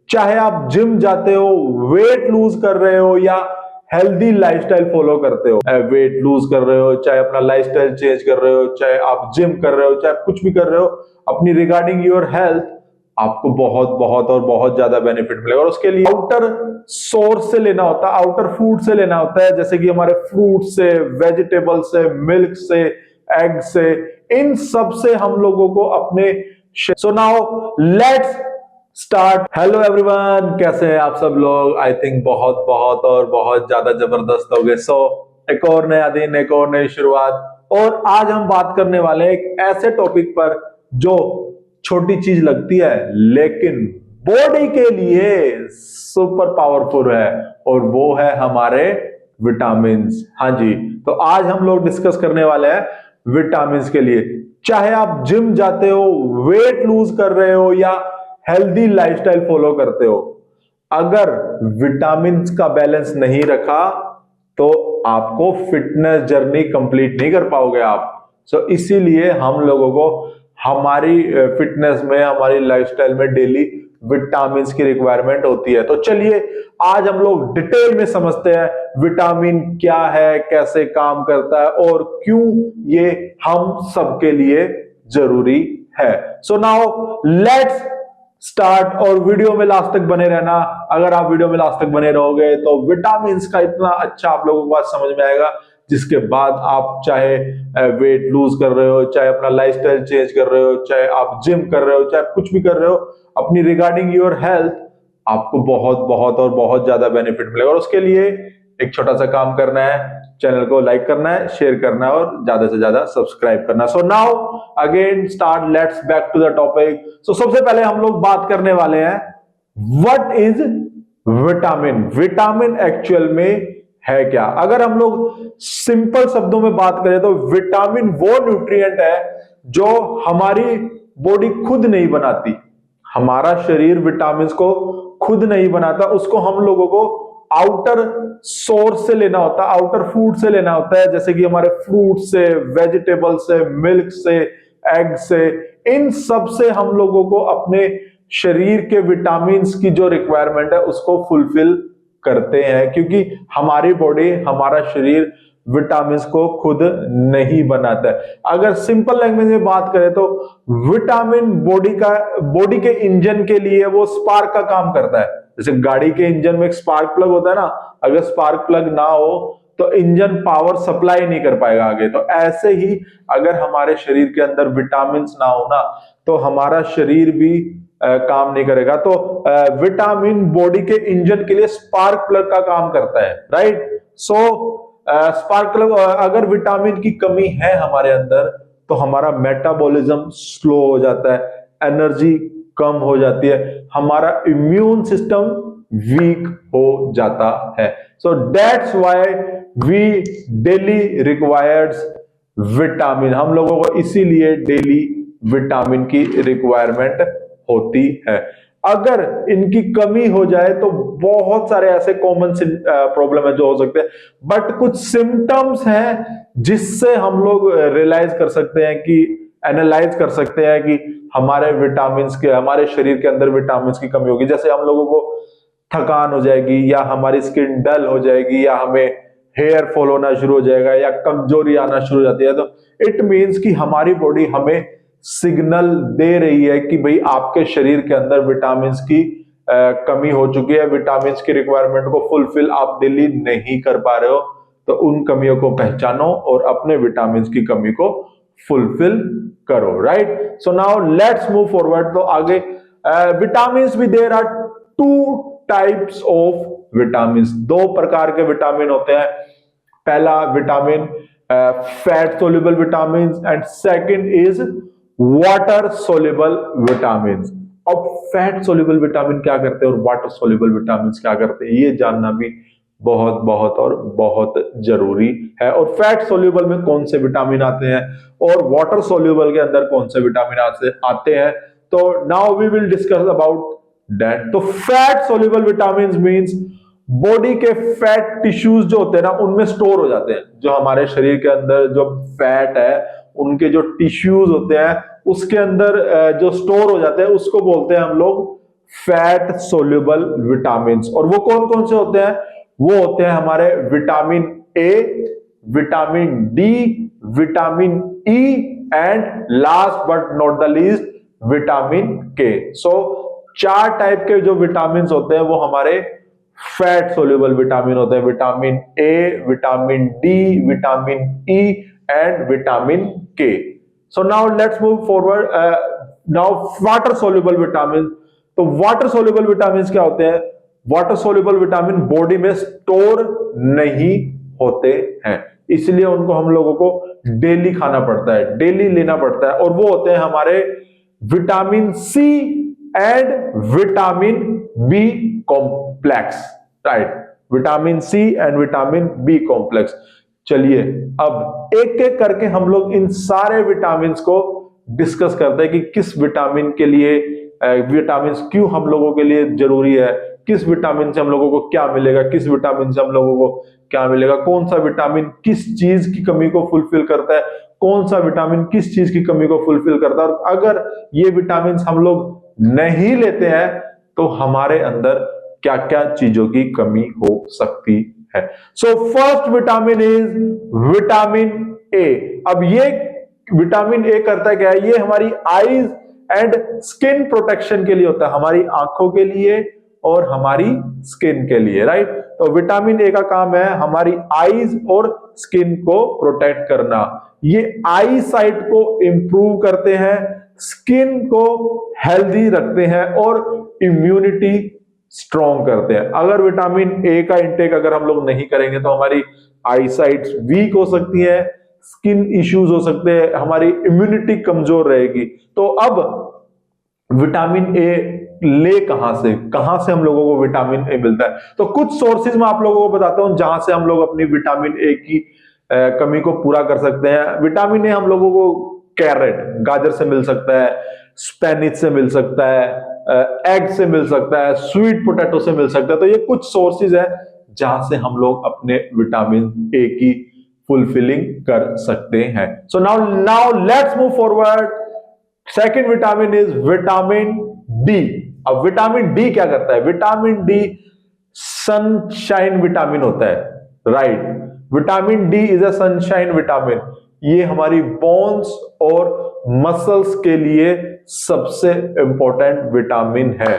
चाहे आप जिम जाते हो, वेट लूज कर रहे हो या हेल्दी लाइफस्टाइल फॉलो करते हो, वेट लूज कर रहे हो, चाहे अपना लाइफस्टाइल चेंज कर रहे हो, चाहे आप जिम कर रहे हो, चाहे कुछ भी कर रहे हो अपनी रिगार्डिंग योर हेल्थ, आपको बहुत बहुत और बहुत ज्यादा बेनिफिट मिलेगा। और उसके लिए आउटर सोर्स से लेना होता है, आउटर फूड से लेना होता है, जैसे कि हमारे फ्रूट से, वेजिटेबल से, मिल्क से, एग से, इन सब से हम लोगों को अपने। सो now let's start. Hello everyone, कैसे हैं आप सब लोग? आई थिंक बहुत बहुत और बहुत ज्यादा जबरदस्त हो गए। एक और नया दिन, एक और नई शुरुआत, और आज हम बात करने वाले हैं एक ऐसे टॉपिक पर जो छोटी चीज लगती है लेकिन बॉडी के लिए सुपर पावरफुल है, और वो है हमारे विटामिन। हाँ जी, तो आज हम लोग डिस्कस करने वाले हैं विटामिन के लिए। चाहे आप जिम जाते हो, वेट लूज कर रहे हो या हेल्दी लाइफस्टाइल फॉलो करते हो, अगर विटामिन का बैलेंस नहीं रखा तो आपको फिटनेस जर्नी कंप्लीट नहीं कर पाओगे आप। इसीलिए हम लोगों को हमारी फिटनेस में, हमारी लाइफस्टाइल में डेली विटामिन की रिक्वायरमेंट होती है। तो चलिए आज हम लोग डिटेल में समझते हैं विटामिन क्या है, कैसे काम करता है और क्यों ये हम सबके लिए जरूरी है। सो नाउ लेट्स स्टार्ट, और वीडियो में लास्ट तक बने रहना। अगर आप वीडियो में लास्ट तक बने रहोगे तो विटामिन का इतना अच्छा आप लोगों को बात समझ में आएगा, जिसके बाद आप चाहे वेट लूज कर रहे हो, चाहे अपना लाइफस्टाइल चेंज कर रहे हो, चाहे आप जिम कर रहे हो, चाहे कुछ भी कर रहे हो अपनी रिगार्डिंग योर हेल्थ, आपको बहुत बहुत और बहुत ज्यादा बेनिफिट मिलेगा। और उसके लिए एक छोटा सा काम करना है, चैनल को लाइक करना है, शेयर करना है और ज्यादा से ज्यादा सब्सक्राइब करना है। So now again start, let's back to the topic. So सबसे पहले हम लोग बात करने वाले हैं what is vitamin. Vitamin actual में है क्या? अगर हम लोग सिंपल शब्दों में बात करें तो विटामिन वो न्यूट्रिएंट है जो हमारी बॉडी खुद नहीं बनाती। हमारा शरीर विटामिन को खुद नहीं बनाता, उसको हम लोगों को आउटर सोर्स से लेना होता है, आउटर फूड से लेना होता है, जैसे कि हमारे फ्रूट से, वेजिटेबल से, मिल्क से, एग से, इन सब से हम लोगों को अपने शरीर के विटामिन की जो रिक्वायरमेंट है उसको फुलफिल करते हैं, क्योंकि हमारी बॉडी, हमारा शरीर विटामिन को खुद नहीं बनाता है। अगर सिंपल लैंग्वेज में बात करें तो विटामिन बॉडी के इंजन के लिए वो स्पार्क का काम करता है। जैसे गाड़ी के इंजन में एक स्पार्क प्लग होता है ना, अगर स्पार्क प्लग ना हो तो इंजन पावर सप्लाई नहीं कर पाएगा आगे। तो ऐसे ही अगर हमारे शरीर के अंदर विटामिन ना हो ना, तो हमारा शरीर भी काम नहीं करेगा। तो विटामिन बॉडी के इंजन के लिए स्पार्क प्लग का काम करता है, राइट? स्पार्क प्लग, अगर विटामिन की कमी है हमारे अंदर तो हमारा मेटाबॉलिज्म स्लो हो जाता है, एनर्जी कम हो जाती है, हमारा इम्यून सिस्टम वीक हो जाता है। So that's why we daily requires vitamin. हम लोगों को इसीलिए डेली विटामिन की रिक्वायरमेंट होती है। अगर इनकी कमी हो जाए तो बहुत सारे ऐसे कॉमन प्रॉब्लम है जो हो सकते हैं, बट कुछ सिम्टम्स हैं जिससे हम लोग रियलाइज कर सकते हैं कि, एनालाइज कर सकते हैं कि हमारे विटामिन के, हमारे शरीर के अंदर विटामिन की कमी होगी। जैसे हम लोगों को थकान हो जाएगी, या हमारी स्किन डल हो जाएगी, या हमें हेयर फॉल होना शुरू हो जाएगा, या कमजोरी आना शुरू हो जाती है, तो इट मीन्स कि हमारी बॉडी हमें सिग्नल दे रही है कि भाई आपके शरीर के अंदर विटामिन की कमी हो चुकी है, विटामिन की रिक्वायरमेंट को फुलफिल आप डेली नहीं कर पा रहे हो। तो उन कमियों को पहचानो और अपने विटामिन की कमी को फुलफिल करो, right? So now let's move forward. तो आगे विटामिन भी, there are two types of vitamin. दो प्रकार के विटामिन होते हैं। पहला vitamin fat soluble vitamin and second is water soluble vitamin. अब फैट सोल्यूबल विटामिन क्या करते हैं और वाटर सोल्यूबल विटामिन क्या करते हैं, ये जानना भी बहुत बहुत और बहुत जरूरी है। और फैट सोल्यूबल में कौन से विटामिन आते हैं और वाटर सोल्यूबल के अंदर कौन से विटामिन आते हैं, तो now we will discuss about that. तो fat soluble vitamin means body के फैट टिश्यूज जो होते हैं ना, उनमें स्टोर हो जाते हैं। जो हमारे शरीर के अंदर जो फैट है, उनके जो टिश्यूज होते हैं उसके अंदर जो स्टोर हो जाते हैं, उसको बोलते हैं हम लोग फैट सोल्यूबल विटामिन। और वो कौन कौन से होते हैं? वो होते हैं हमारे vitamin A, vitamin D, vitamin E and last but not the least vitamin K. So 4 type के जो विटामिन होते हैं वो हमारे फैट सोल्यूबल विटामिन होते हैं। Vitamin A, vitamin D, vitamin E and vitamin K. So now let's move forward. Now water soluble vitamin. तो water soluble vitamin क्या होते हैं? वाटर सोल्यूबल विटामिन बॉडी में स्टोर नहीं होते हैं, इसलिए उनको हम लोगों को डेली खाना पड़ता है, डेली लेना पड़ता है। और वो होते हैं हमारे vitamin C and vitamin B complex, right? Vitamin C and vitamin B complex. चलिए अब एक एक करके हम लोग इन सारे विटामिन को डिस्कस करते हैं कि किस विटामिन के लिए विटामिन क्यों हम लोगों के लिए जरूरी है, किस विटामिन से हम लोगों को क्या मिलेगा, किस विटामिन से हम लोगों को क्या मिलेगा, कौन सा विटामिन किस चीज की कमी को फुलफिल करता है, कौन सा विटामिन किस चीज की कमी को फुलफिल करता है। और अगर ये विटामिन हम लोग नहीं लेते हैं तो हमारे अंदर क्या क्या चीजों की कमी हो सकती है। So first vitamin is vitamin A. अब ये विटामिन ए करता है क्या है? ये हमारी आईज एंड स्किन प्रोटेक्शन के लिए होता है, हमारी आंखों के लिए और हमारी स्किन के लिए, राइट? तो विटामिन ए का काम है हमारी आईज और स्किन को प्रोटेक्ट करना। ये आई साइट को इंप्रूव करते हैं, स्किन को हेल्दी रखते हैं और इम्यूनिटी स्ट्रॉन्ग करते हैं। अगर विटामिन ए का इंटेक अगर हम लोग नहीं करेंगे तो हमारी आई साइट वीक हो सकती है, स्किन इश्यूज हो सकते हैं, हमारी इम्यूनिटी कमजोर रहेगी। तो अब विटामिन ए ले कहां से हम लोगों को विटामिन ए मिलता है? तो कुछ सोर्सेज मैं आप लोगों को बताता हूं जहां से हम लोग अपनी विटामिन ए की कमी को पूरा कर सकते हैं। विटामिन ए हम लोगों को कैरेट, गाजर से मिल सकता है, स्पेनिच से मिल सकता है, एग से मिल सकता है, स्वीट पोटैटो से मिल सकता है। तो ये कुछ सोर्सेज है जहां से हम लोग अपने विटामिन ए की फुलफिलिंग कर सकते हैं। सो now let's move forward. Second vitamin is vitamin D. अब विटामिन डी क्या करता है? विटामिन डी सनशाइन विटामिन होता है, right? Vitamin D is a sunshine vitamin. ये हमारी बोन्स और मसल्स के लिए सबसे इंपॉर्टेंट विटामिन है,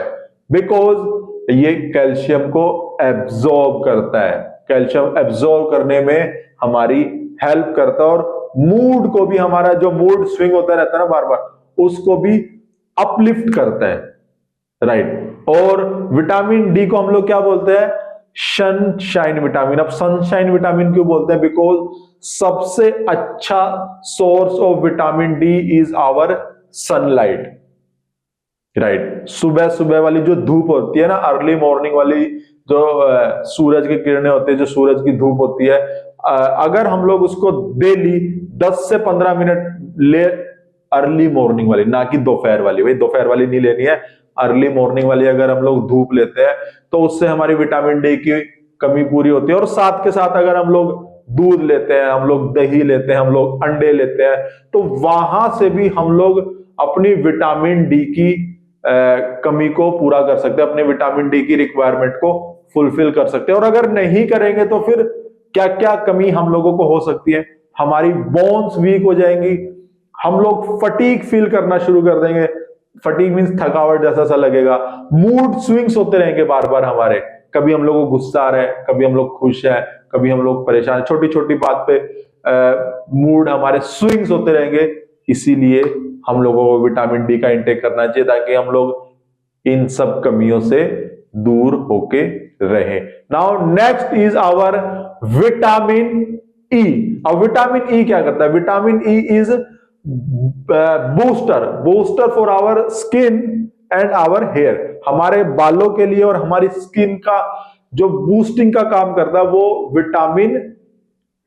बिकॉज ये कैल्शियम को एब्जॉर्ब करता है। कैल्शियम एब्जॉर्ब करने में हमारी हेल्प करता है और मूड को भी, हमारा जो मूड स्विंग होता रहता है ना बार बार, उसको भी अपलिफ्ट करता है, राइट? और विटामिन डी को हम लोग क्या बोलते हैं? Sunshine vitamin. अब सनशाइन विटामिन क्यों बोलते हैं? बिकॉज सबसे अच्छा source of vitamin D is our sunlight, right? सुबह सुबह वाली जो धूप होती है ना, अर्ली मॉर्निंग वाली जो सूरज की किरणें होती है, जो सूरज की धूप होती है, अगर हम लोग उसको डेली 10 से 15 मिनट ले, अर्ली मॉर्निंग वाली, ना कि दोपहर वाली, भाई दोपहर वाली नहीं लेनी है, अर्ली मॉर्निंग वाली अगर हम लोग धूप लेते हैं तो उससे हमारी विटामिन डी की कमी पूरी होती है। और साथ के साथ अगर हम लोग दूध लेते हैं, हम लोग दही लेते हैं, हम लोग अंडे लेते हैं, तो वहां से भी हम लोग अपनी विटामिन डी की कमी को पूरा कर सकते हैं, अपने विटामिन डी की रिक्वायरमेंट को फुलफिल कर सकते हैं। और अगर नहीं करेंगे तो फिर क्या क्या कमी हम लोगों को हो सकती है? हमारी बोन्स वीक हो जाएंगी, हम लोग फटीग फील करना शुरू कर देंगे। फटीग मींस थकावट जैसा सा लगेगा, मूड स्विंग्स होते रहेंगे बार बार हमारे, कभी हम लोग को गुस्सा आ रहा है, कभी हम लोग खुश है, कभी हम लोग परेशान, छोटी छोटी बात पे मूड हमारे स्विंग्स होते रहेंगे। इसीलिए हम लोगों को विटामिन डी का इंटेक करना चाहिए ताकि हम लोग इन सब कमियों से दूर होके रहे। Now next is our vitamin E. अब विटामिन ई क्या करता है? Vitamin E is booster for our skin and our hair. हमारे बालों के लिए और हमारी स्किन का जो बूस्टिंग का काम करता है वो विटामिन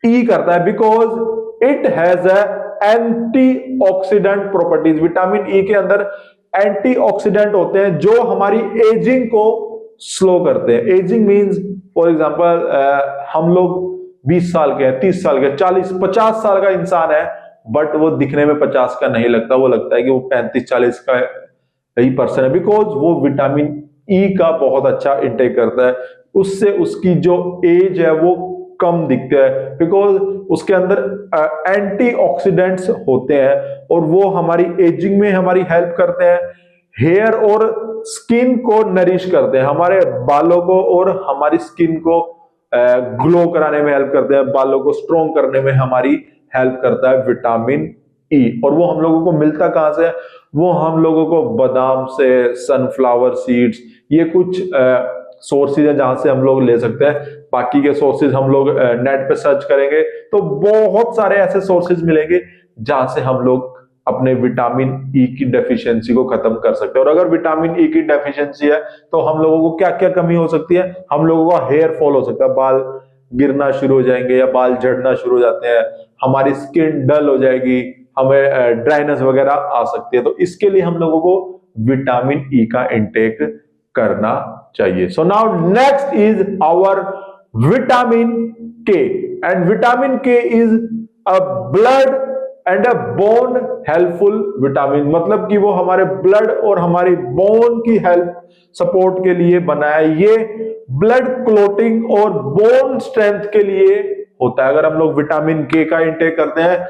ई करता है, because it has antioxidant properties. Vitamin E के अंदर एंटीऑक्सीडेंट होते हैं जो हमारी एजिंग को स्लो करते हैं। एजिंग मींस फॉर एग्जांपल हम लोग 20 साल के हैं, 30 साल के, 40 50 साल का इंसान है, बट वो दिखने में 50 का नहीं लगता, वो लगता है कि वो 35-40 का ही पर्सन है, बिकॉज वो विटामिन ई का बहुत अच्छा इंटेक करता है। उससे उसकी जो एज है वो कम दिखते हैं, बिकॉज उसके अंदर एंटीऑक्सीडेंट्स होते हैं और वो हमारी एजिंग में हमारी हेल्प करते हैं। हेयर और स्किन को नरिश करते हैं, हमारे बालों को और हमारी स्किन को ग्लो कराने में हेल्प करते हैं, बालों को स्ट्रॉन्ग करने में हमारी हेल्प करता है विटामिन ई। और वो हम लोगों को मिलता कहां से है? वो हम लोगों को बादाम से, सनफ्लावर सीड्स, ये कुछ सोर्सेज है जहां से हम लोग ले सकते हैं। बाकी के सोर्सेज हम लोग नेट पे सर्च करेंगे तो बहुत सारे ऐसे सोर्सेज मिलेंगे जहां से हम लोग अपने विटामिन ई की डेफिशिएंसी को खत्म कर सकते हैं। और अगर विटामिन ई की डेफिशिएंसी है तो हम लोगों को क्या क्या कमी हो सकती है? हम लोगों का हेयर फॉल हो सकता है, बाल गिरना शुरू हो जाएंगे या बाल झड़ना शुरू हो जाते हैं, हमारी स्किन डल हो जाएगी, हमें ड्राइनेस वगैरह आ सकती है। तो इसके लिए हम लोगों को विटामिन ई का इंटेक करना चाहिए। So now next is our vitamin K, and vitamin K is a blood and a bone helpful vitamin, मतलब कि वो हमारे ब्लड और हमारी बोन की हेल्प सपोर्ट के लिए बना है। ये ब्लड क्लोटिंग और बोन स्ट्रेंथ के लिए होता है। अगर हम लोग विटामिन के का इंटेक करते हैं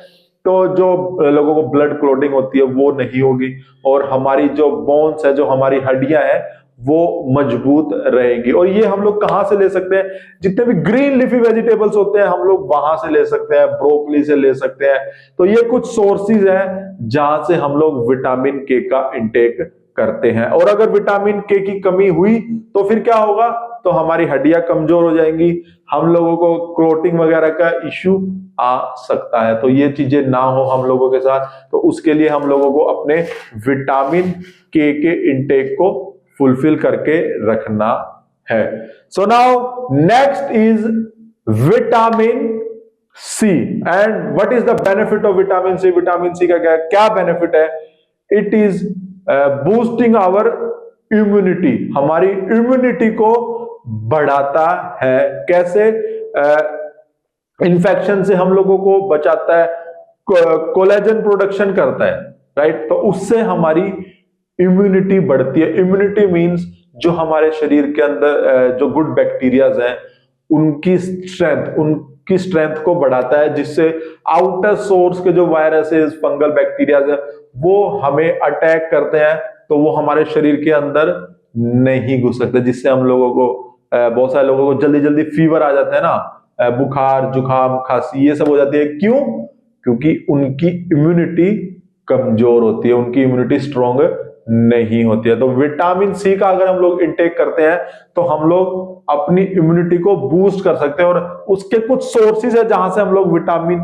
तो जो लोगों को ब्लड क्लोटिंग होती है वो नहीं होगी, और हमारी जो बोन्स है, जो हमारी हड्डियां हैं, वो मजबूत रहेगी। और ये हम लोग कहां से ले सकते हैं? जितने भी ग्रीन लीफी वेजिटेबल्स होते हैं हम लोग वहां से ले सकते हैं, ब्रोकली से ले सकते हैं। तो ये कुछ सोर्सेज हैं जहां से हम लोग विटामिन के का इंटेक करते हैं। और अगर विटामिन के की कमी हुई तो फिर क्या होगा? तो हमारी हड्डियां कमजोर हो जाएंगी, हम लोगों को क्लोटिंग वगैरह का इश्यू आ सकता है। तो ये चीजें ना हो हम लोगों के साथ, तो उसके लिए हम लोगों को अपने विटामिन के इंटेक को फुलफिल करके रखना है। So now next is vitamin C, and what is the benefit of vitamin C? Vitamin C का क्या बेनिफिट है? It is boosting our immunity, हमारी इम्यूनिटी को बढ़ाता है। कैसे? इन्फेक्शन से हम लोगों को बचाता है, कोलेजन प्रोडक्शन करता है, राइट? तो उससे हमारी इम्यूनिटी बढ़ती है। इम्यूनिटी मींस जो हमारे शरीर के अंदर जो गुड बैक्टीरियाज हैं उनकी स्ट्रेंथ को बढ़ाता है, जिससे आउटर सोर्स के जो वायरसेस, फंगल बैक्टीरियाज है, वो हमें अटैक करते हैं तो वो हमारे शरीर के अंदर नहीं घुस सकते, जिससे हम लोगों को बहुत सारे लोगों को जल्दी जल्दी फीवर आ जाता है ना, बुखार, जुकाम, खांसी, ये सब हो जाती है। क्यों? क्योंकि उनकी इम्यूनिटी कमजोर होती है, उनकी इम्यूनिटी स्ट्रॉन्ग नहीं होती है। तो विटामिन सी का अगर हम लोग इंटेक करते हैं तो हम लोग अपनी इम्यूनिटी को बूस्ट कर सकते हैं। और उसके कुछ सोर्सेज है जहां से हम लोग विटामिन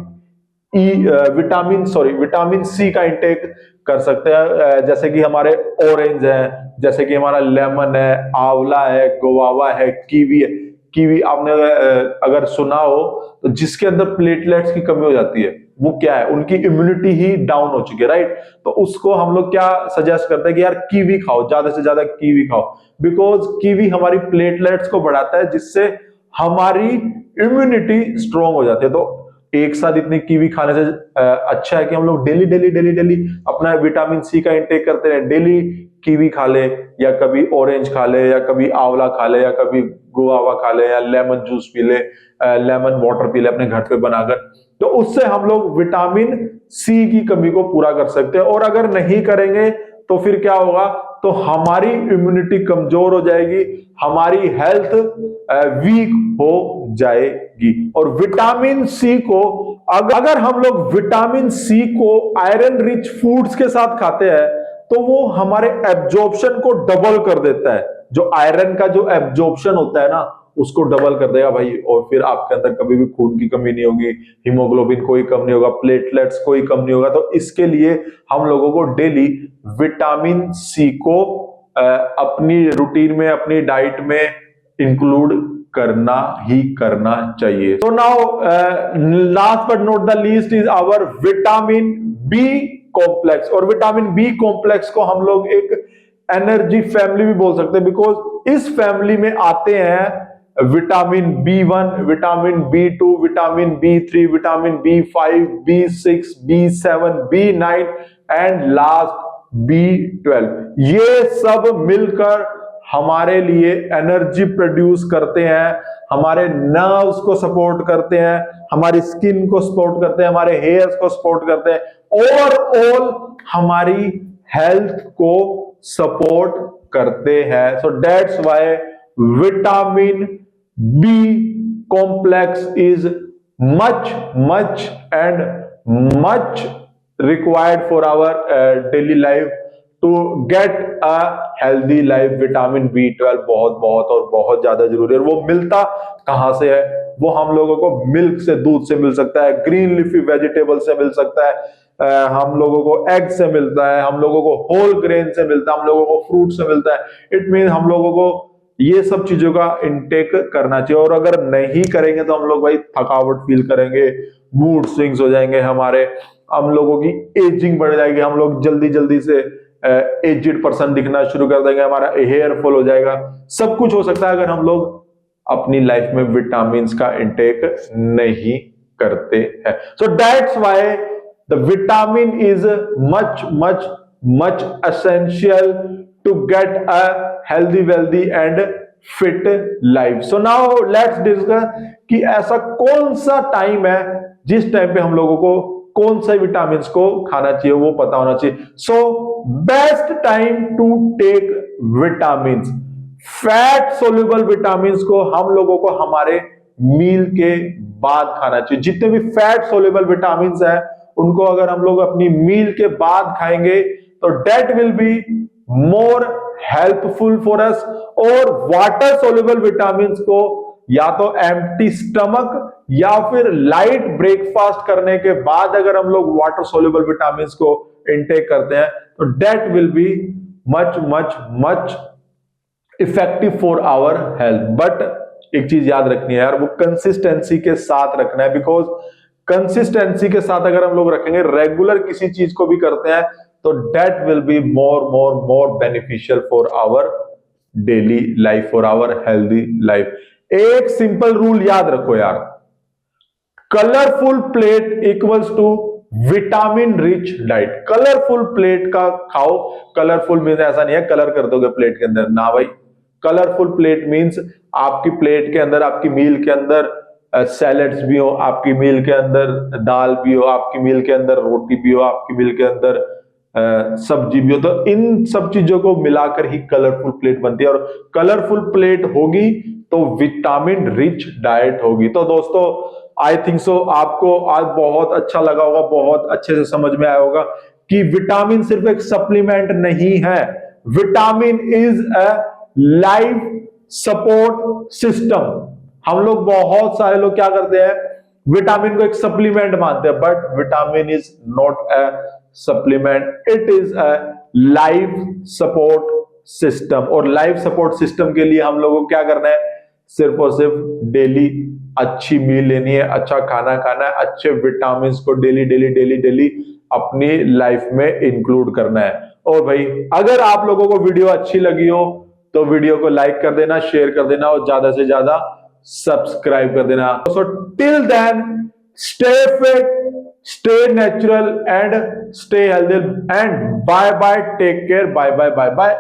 सी का इंटेक कर सकते हैं, जैसे कि हमारे ऑरेंज है, जैसे कि हमारा लेमन है, आंवला है, गुआवा है, कीवी है। कीवी आपने अगर सुना हो तो जिसके अंदर प्लेटलेट्स की कमी हो जाती है, वो क्या है? उनकी इम्यूनिटी ही डाउन हो चुकी है, राइट? तो उसको हम लोग क्या सजेस्ट करते हैं कि यार कीवी खाओ, ज्यादा से ज्यादा कीवी खाओ, बिकॉज कीवी हमारी प्लेटलेट्स को बढ़ाता है, जिससे हमारी इम्यूनिटी स्ट्रॉन्ग हो जाती है। तो एक साथ इतनी कीवी खाने से अच्छा है कि हम लोग डेली डेली डेली डेली अपना विटामिन सी का इंटेक करते रहे। डेली कीवी खा ले, या कभी ऑरेंज खा ले, या कभी आंवला खा ले, या कभी गुआवा खा ले, या लेमन जूस पी ले, लेमन वाटर पी ले अपने घर पे बनाकर। तो उससे हम लोग विटामिन सी की कमी को पूरा कर सकते हैं। और अगर नहीं करेंगे तो फिर क्या होगा? तो हमारी इम्यूनिटी कमजोर हो जाएगी, हमारी हेल्थ वीक हो जाएगी। और विटामिन सी को अगर हम लोग विटामिन सी को आयरन रिच फूड्स के साथ खाते हैं तो वो हमारे एब्जॉर्प्शन को डबल कर देता है। जो आयरन का जो एब्जॉर्प्शन होता है ना, उसको डबल कर देगा भाई। और फिर आपके अंदर कभी भी खून की कमी नहीं होगी, हीमोग्लोबिन कोई कम नहीं होगा, प्लेटलेट्स कोई कम नहीं होगा। तो इसके लिए हम लोगों को डेली विटामिन सी को अपनी रूटीन में, अपनी डाइट में इंक्लूड करना ही करना चाहिए। तो now last but not the least is our vitamin B complex. और विटामिन बी कॉम्प्लेक्स को हम लोग एक एनर्जी फैमिली भी बोल सकते हैं, बिकॉज इस फैमिली में आते हैं vitamin B1, vitamin B2, vitamin B3, vitamin B5, B6, B7, B9 and last B12, ये सब मिलकर हमारे लिए एनर्जी प्रोड्यूस करते हैं, हमारे नर्व्स को सपोर्ट करते हैं, हमारी स्किन को सपोर्ट करते हैं, हमारे हेयर्स को सपोर्ट करते हैं, ओवरऑल हमारी हेल्थ को सपोर्ट करते हैं। So that's why vitamin B complex is much and much required for our daily life to get a healthy life। Vitamin B12 बहुत बहुत और बहुत ज्यादा जरूरी है। वो मिलता कहां से है? वो हम लोगों को मिल्क से, दूध से मिल सकता है, ग्रीन लीफी वेजिटेबल से मिल सकता है, हम लोगों को एग से मिलता है, हम लोगों को होल ग्रेन से मिलता है, हम लोगों को फ्रूट से मिलता है। इट मीन हम लोगों को ये सब चीजों का इंटेक करना चाहिए। और अगर नहीं करेंगे तो हम लोग भाई थकावट फील करेंगे, मूड स्विंग्स हो जाएंगे हमारे, हम लोगों की एजिंग बढ़ जाएगी, हम लोग जल्दी जल्दी से एजिड पर्सन दिखना शुरू कर देंगे, हमारा हेयर फॉल हो जाएगा, सब कुछ हो सकता है अगर हम लोग अपनी लाइफ में विटामिन का इंटेक नहीं करते हैं। So that's why the vitamin is much much much essential to get a healthy wealthy and fit life. So now let's discuss कि ऐसा कौन सा टाइम है जिस टाइम पे हम लोगों को कौन से विटामिन को खाना चाहिए, वो पता होना चाहिए। So best time to take vitamin, fat soluble vitamin को हम लोगों को हमारे मील के बाद खाना चाहिए। जितने भी फैट सोल्यूबल विटामिन है उनको अगर हम लोग अपनी मील के बाद खाएंगे तो that will be more helpful for us. और वाटर सोल्यूबल विटामिन को या तो एम्प्टी स्टमक या फिर लाइट ब्रेकफास्ट करने के बाद अगर हम लोग वाटर सोल्यूबल विटामिन को इनटेक करते हैं तो that will be much much much effective for our health. But एक चीज याद रखनी है यार, वो कंसिस्टेंसी के साथ रखना है। बिकॉज कंसिस्टेंसी के साथ अगर हम लोग रखेंगे, रेगुलर किसी चीज को भी करते हैं तो that will be more beneficial for our daily life, for our healthy life. एक सिंपल रूल याद रखो यार, colourful plate equals to vitamin rich diet. Colourful plate का खाओ। कलरफुल मीन्स ऐसा नहीं है कलर कर दोगे प्लेट के अंदर, ना भाई। कलरफुल प्लेट मीन्स आपकी प्लेट के अंदर, आपकी मील के अंदर सैलेड्स भी हो, आपकी मील के अंदर दाल भी हो, आपकी मील के अंदर रोटी भी हो, आपकी मील के अंदर सब्जी भी हो। तो इन सब चीजों को मिलाकर ही कलरफुल प्लेट बनती है। और कलरफुल प्लेट होगी तो विटामिन रिच डाइट होगी। तो दोस्तों आई थिंक सो आपको आज बहुत अच्छा लगा होगा, बहुत अच्छे से समझ में आया होगा कि विटामिन सिर्फ एक सप्लीमेंट नहीं है। Vitamin is a life support system. हम लोग, बहुत सारे लोग क्या करते हैं, विटामिन को एक सप्लीमेंट मानते हैं, but vitamin is not a supplement, it is a life support system. और लाइफ सपोर्ट सिस्टम के लिए हम लोगों को क्या करना है, सिर्फ और सिर्फ डेली अच्छी मील लेनी है, अच्छा खाना खाना है, अच्छे विटामिन को डेली डेली डेली डेली अपनी लाइफ में इंक्लूड करना है। और भाई अगर आप लोगों को वीडियो अच्छी लगी हो तो वीडियो को लाइक कर देना, शेयर कर देना और ज्यादा से ज्यादा सब्सक्राइब कर देना। So till then stay fit, stay natural and stay healthy and bye bye, take care, bye bye, bye bye।